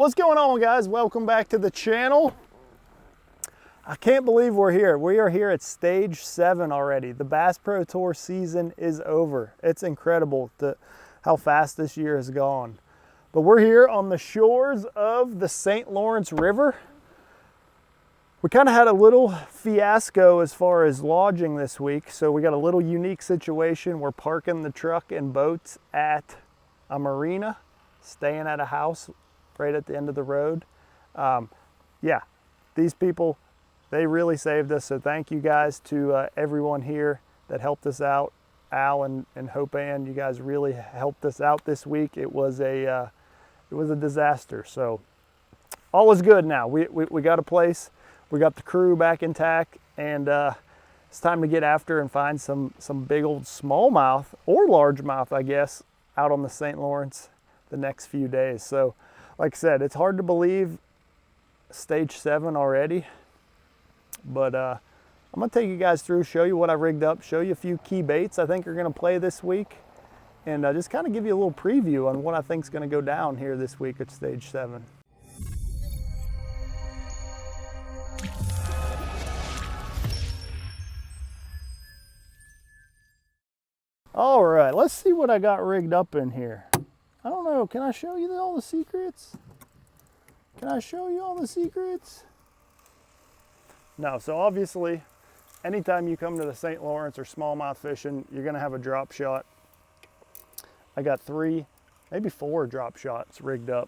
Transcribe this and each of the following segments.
What's going on, guys? Welcome back to the channel. I can't believe we're here. We are here at stage 7 already. The Bass Pro Tour season is over. It's incredible how fast this year has gone. But we're here on the shores of the St. Lawrence River. We kind of had a little fiasco as far as lodging this week. So we got a little unique situation. We're parking the truck and boats at a marina, staying at a house right at the end of the road. Yeah, these people, they really saved us. So thank you guys to everyone here that helped us out. Al and Hope Ann, you guys really helped us out this week. It was a disaster. So all is good now. We got a place. We got the crew back intact, and it's time to get after and find some big old smallmouth or largemouth, I guess, out on the St. Lawrence the next few days. So like I said, it's hard to believe stage 7 already, but I'm gonna take you guys through, show you what I rigged up, show you a few key baits I think are gonna play this week, and just kind of give you a little preview on what I think is gonna go down here this week at stage 7. All right, let's see what I got rigged up in here. I don't know, can I show you all the secrets? Can I show you all the secrets? No, so obviously, anytime you come to the St. Lawrence or smallmouth fishing, you're gonna have a drop shot. I got 3, maybe 4 drop shots rigged up.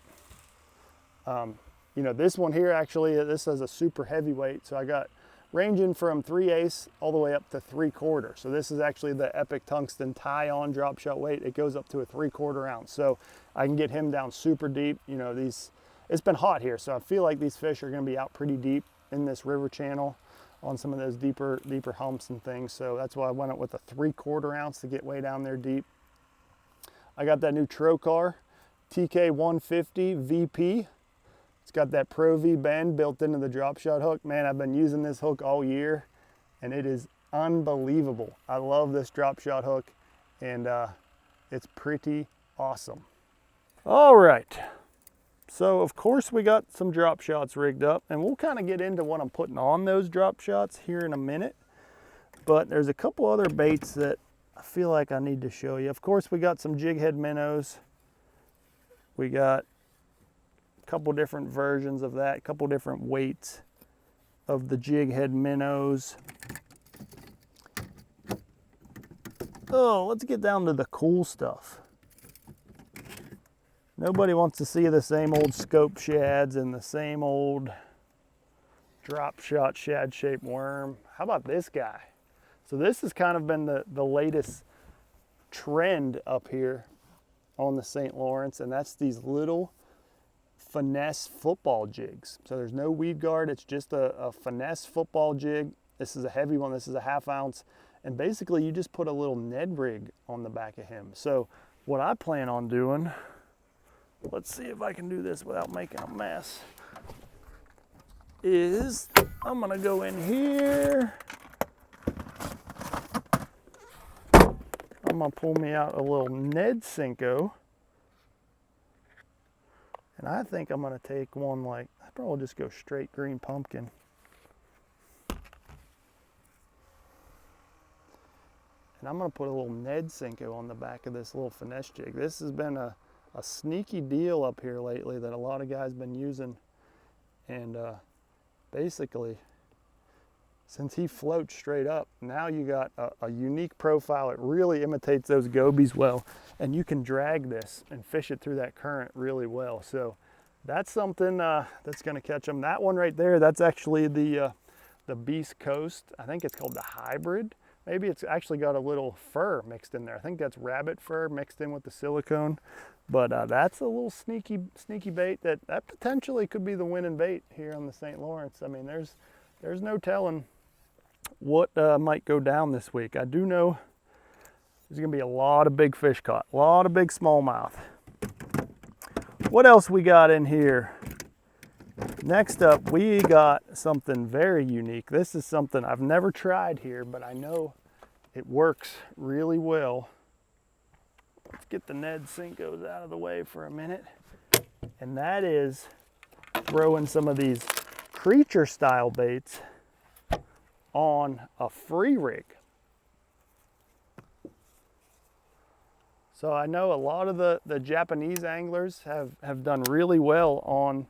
You know, this one here, actually, this is a super heavyweight, so I got ranging from 3/8 all the way up to 3/4. So this is actually the Epic Tungsten tie-on drop shot weight. It goes up to a 3/4 ounce. So I can get him down super deep. You know, it's been hot here, so I feel like these fish are gonna be out pretty deep in this river channel on some of those deeper humps and things. So that's why I went up with a 3/4 ounce to get way down there deep. I got that new Trocar TK 150 VP. It's got that Pro V bend built into the drop shot hook. Man, I've been using this hook all year and it is unbelievable. I love this drop shot hook, and it's pretty awesome. All right, so of course we got some drop shots rigged up, and we'll kind of get into what I'm putting on those drop shots here in a minute. But there's a couple other baits that I feel like I need to show you. Of course, we got some jig head minnows. We got couple different versions of that, couple different weights of the jig head minnows. Oh, let's get down to the cool stuff. Nobody wants to see the same old scope shads and the same old drop shot shad shaped worm. How about this guy? So this has kind of been the latest trend up here on the St. Lawrence, and that's these little finesse football jigs. So there's no weed guard, it's just a finesse football jig. This is a heavy one, this is a 1/2 ounce, and basically you just put a little Ned rig on the back of him. So what I plan on doing, let's see if I can do this without making a mess, is I'm gonna go in here, I'm gonna pull me out a little Ned Cinco. And I think I'm gonna take one like, I probably just go straight green pumpkin. And I'm gonna put a little Ned Cinco on the back of this little finesse jig. This has been a sneaky deal up here lately that a lot of guys been using. And basically, since he floats straight up, now you got a unique profile. It really imitates those gobies well, and you can drag this and fish it through that current really well. So that's something that's gonna catch them. That one right there, that's actually the Beast Coast. I think it's called the Hybrid. Maybe it's actually got a little fur mixed in there. I think that's rabbit fur mixed in with the silicone. But that's a little sneaky bait that potentially could be the winning bait here on the St. Lawrence. I mean, there's no telling what might go down this week. I do know there's gonna be a lot of big fish caught, a lot of big smallmouth. What else we got in here? Next up, we got something very unique. This is something I've never tried here, but I know it works really well. Let's get the Ned Cincos out of the way for a minute. And that is throwing some of these creature style baits on a free rig. So I know a lot of the Japanese anglers have done really well on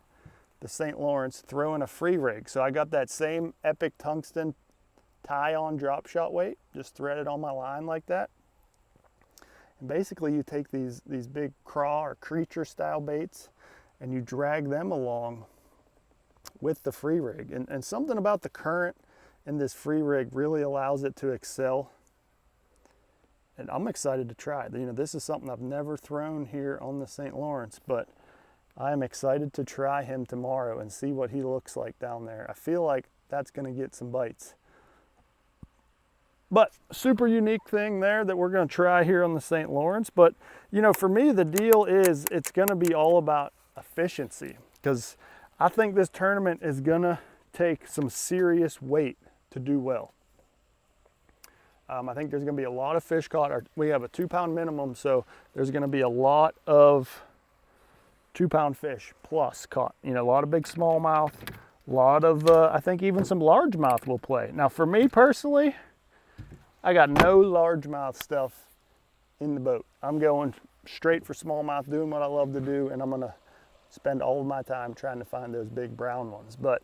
the St. Lawrence throwing a free rig. So I got that same Epic tungsten tie-on drop shot weight, just threaded on my line like that. And basically you take these big craw or creature style baits and you drag them along with the free rig. And something about the current in this free rig really allows it to excel. And I'm excited to try it. You know, this is something I've never thrown here on the St. Lawrence, but I am excited to try him tomorrow and see what he looks like down there. I feel like that's gonna get some bites. But super unique thing there that we're gonna try here on the St. Lawrence. But you know, for me, the deal is it's gonna be all about efficiency, because I think this tournament is gonna take some serious weight to do well. I think there's gonna be a lot of fish caught. We have a 2 pound minimum, so there's gonna be a lot of 2 pound fish plus caught. You know, a lot of big smallmouth, a lot of, I think even some largemouth will play. Now for me personally, I got no largemouth stuff in the boat. I'm going straight for smallmouth, doing what I love to do, and I'm gonna spend all of my time trying to find those big brown ones. But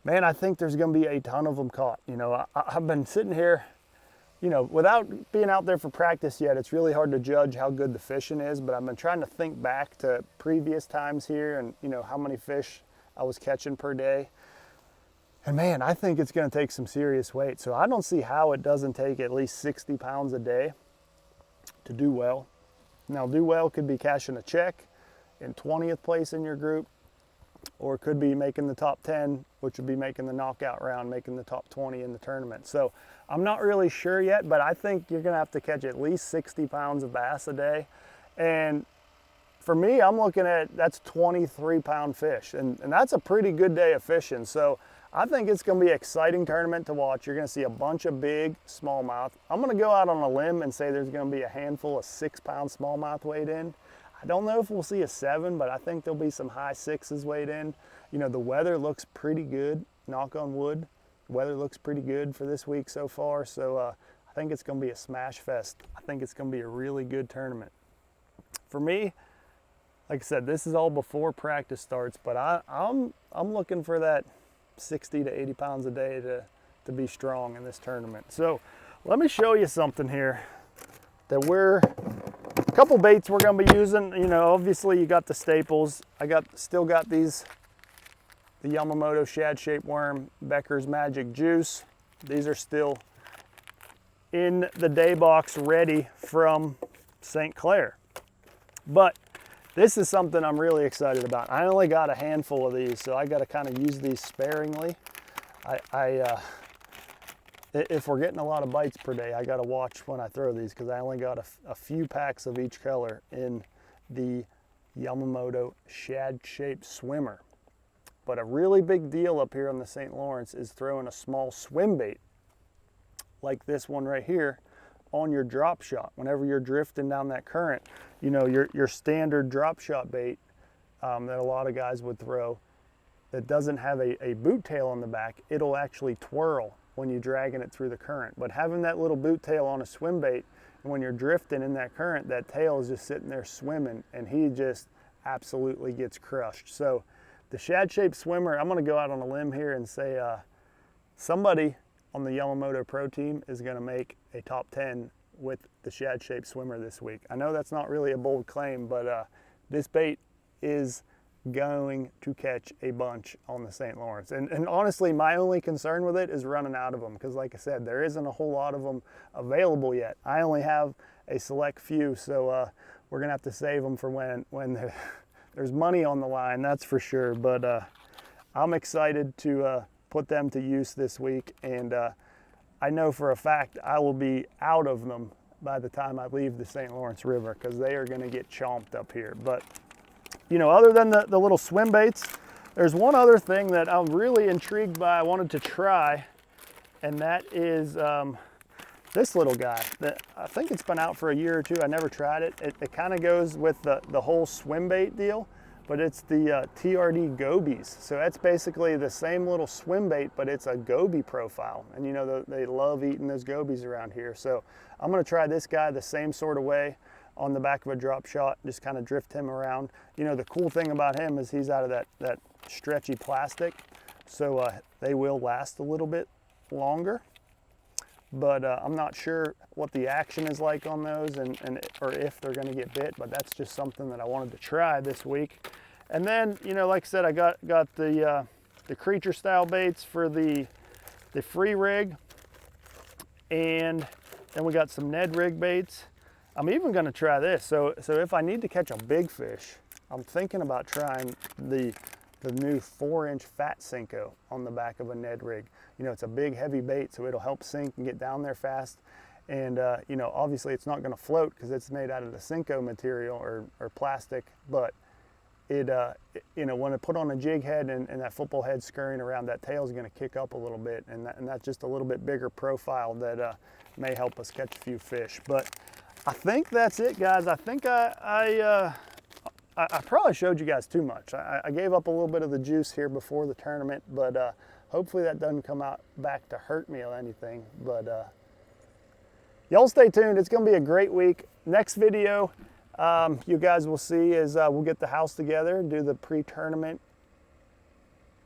man, I think there's gonna be a ton of them caught. You know, I've been sitting here, you know, without being out there for practice yet, it's really hard to judge how good the fishing is, but I've been trying to think back to previous times here and, you know, how many fish I was catching per day. And man, I think it's gonna take some serious weight. So I don't see how it doesn't take at least 60 pounds a day to do well. Now, do well could be cashing a check in 20th place in your group, or it could be making the top 10, which would be making the knockout round, making the top 20 in the tournament. So I'm not really sure yet, but I think you're gonna have to catch at least 60 pounds of bass a day. And for me, I'm looking at, that's 23 pound fish. And that's a pretty good day of fishing. So I think it's gonna be an exciting tournament to watch. You're gonna see a bunch of big smallmouth. I'm gonna go out on a limb and say there's gonna be a handful of 6 pound smallmouth weighed in. I don't know if we'll see a 7, but I think there'll be some high 6s weighed in. You know, the weather looks pretty good, knock on wood. The weather looks pretty good for this week so far, so I think it's gonna be a smash fest. I think it's gonna be a really good tournament. For me, like I said, this is all before practice starts, but I'm looking for that 60 to 80 pounds a day to be strong in this tournament. So let me show you something here that a couple baits we're gonna be using. You know, obviously you got the staples. Still got these, the Yamamoto shad shaped worm, Becker's Magic Juice. These are still in the day box ready from St. Clair. But this is something I'm really excited about. I only got a handful of these, so I got to kind of use these sparingly. If we're getting a lot of bites per day, I got to watch when I throw these, because I only got a few packs of each color in the Yamamoto shad-shaped swimmer. But a really big deal up here on the St. Lawrence is throwing a small swim bait like this one right here on your drop shot. Whenever you're drifting down that current, you know, your standard drop shot bait that a lot of guys would throw that doesn't have a boot tail on the back, it'll actually twirl when you're dragging it through the current. But having that little boot tail on a swim bait, and when you're drifting in that current, that tail is just sitting there swimming, and he just absolutely gets crushed. So the shad-shaped swimmer, I'm gonna go out on a limb here and say somebody on the Yamamoto Pro team is gonna make a top 10 with the shad-shaped swimmer this week. I know that's not really a bold claim, but this bait is going to catch a bunch on the St. Lawrence. And honestly, my only concern with it is running out of them, because like I said, there isn't a whole lot of them available yet. I only have a select few, so we're gonna have to save them for when there's money on the line, that's for sure. But I'm excited to put them to use this week, and I know for a fact I will be out of them by the time I leave the St. Lawrence River, because they are gonna get chomped up here. But you know, other than the little swim baits, there's one other thing that I'm really intrigued by, I wanted to try, and that is this little guy. That I think it's been out for a year or two. I never tried it. It kind of goes with the whole swim bait deal, but it's the TRD gobies. So that's basically the same little swim bait, but it's a goby profile. And you know, they love eating those gobies around here. So I'm gonna try this guy the same sort of way on the back of a drop shot, just kind of drift him around. You know, the cool thing about him is he's out of that stretchy plastic. So they will last a little bit longer. But I'm not sure what the action is like on those or if they're gonna get bit, but that's just something that I wanted to try this week. And then, you know, like I said, I got the creature style baits for the free rig, and then we got some Ned rig baits. I'm even gonna try this. So if I need to catch a big fish, I'm thinking about trying the new 4-inch fat Senko on the back of a Ned rig. You know, it's a big heavy bait, so it'll help sink and get down there fast. And you know, obviously it's not gonna float because it's made out of the Senko material or plastic, but it, you know, when I put on a jig head and that football head scurrying around, that tail is gonna kick up a little bit, and that's just a little bit bigger profile that may help us catch a few fish. But I think that's it, guys. I think I probably showed you guys too much. I gave up a little bit of the juice here before the tournament, but hopefully that doesn't come out back to hurt me or anything. But y'all stay tuned. It's gonna be a great week. Next video you guys will see is we'll get the house together and do the pre-tournament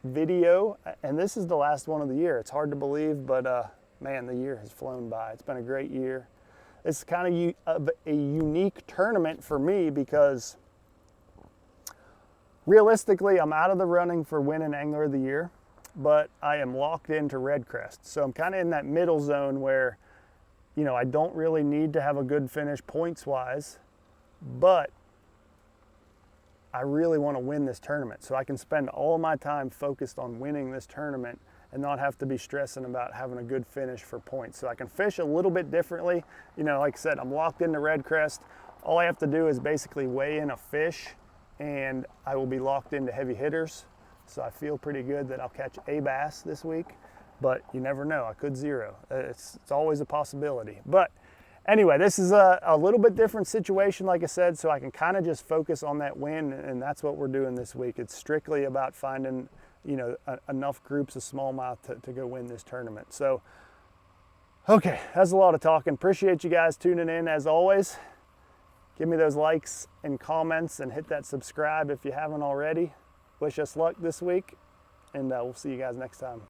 video. And this is the last one of the year. It's hard to believe, but man, the year has flown by. It's been a great year. It's kind of a unique tournament for me because realistically, I'm out of the running for winning Angler of the Year, but I am locked into Red Crest. So I'm kind of in that middle zone where, you know, I don't really need to have a good finish points-wise, but I really want to win this tournament. So I can spend all my time focused on winning this tournament and not have to be stressing about having a good finish for points. So I can fish a little bit differently. You know, like I said, I'm locked into Red Crest. All I have to do is basically weigh in a fish, and I will be locked into heavy hitters. So I feel pretty good that I'll catch a bass this week, but you never know, I could zero. It's always a possibility. But anyway, this is a little bit different situation, like I said, so I can kind of just focus on that win, and that's what we're doing this week. It's strictly about finding, you know, enough groups of smallmouth to go win this tournament. So, okay, that's a lot of talking. Appreciate you guys tuning in as always. Give me those likes and comments and hit that subscribe if you haven't already. Wish us luck this week, and we'll see you guys next time.